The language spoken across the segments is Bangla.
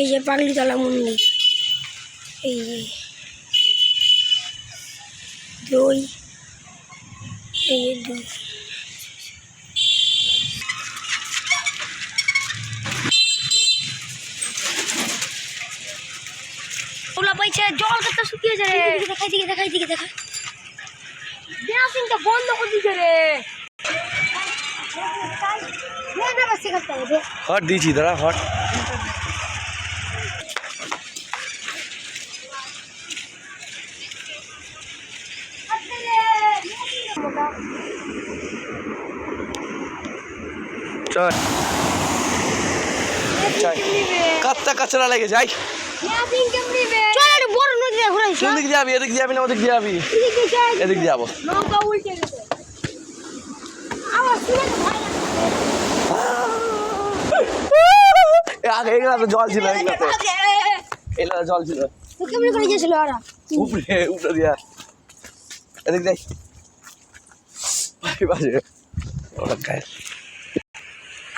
এই যে পাগলিতলা মন্দির, এই যে দই, এই যে দই। ওলা পাইছে জল কত শুকিয়েছে রে। দেখাই দেখা ব্যাসিংটা বন্ধ করে দিছে রে। হট দিয়েছি দাঁড়া হট। চল কাচ্চা কাচরা লেগে যাই। বড় নদী ঘুরাইছি। কোন দিক যাবি? এদিক যাবি না ওদিক যাবি? এদিক যাবো। নৌকা উল্টে গেছে। আবার আগে এগুলা জল ছিল, এগুলা জল ছিল। তো কেমন করে গেছিল ওরা? উপরে উপরে দিয়া এদিক যাই।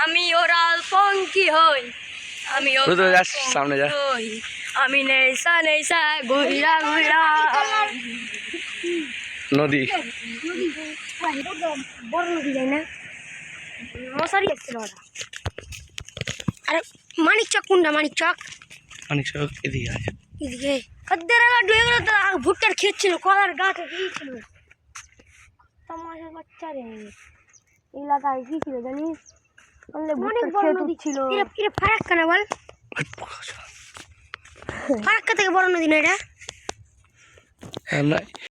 আমি ওরাল পঙ্কি হই, আমি সামনে যা। আমি নেইসা ঘুরা ঘুরা নদী বড় নদী যায় না, মশারি আসছিল ওরা। আরে মানিক চক কোনটা? মানিক চক এদিকে আছে। এদিকে কদ্দের ডুয়ে গেল তো। ভুট্টার ক্ষেত ছিল, কলার গাছ ছিল। তামাশার বাচ্চা রে, এলাকায় কি ছিল জানিস? অনেক বড় নদী ছিল। এটা ফারাক্কা না বল? ফারাক্কা থেকে বড় নদী না এটা?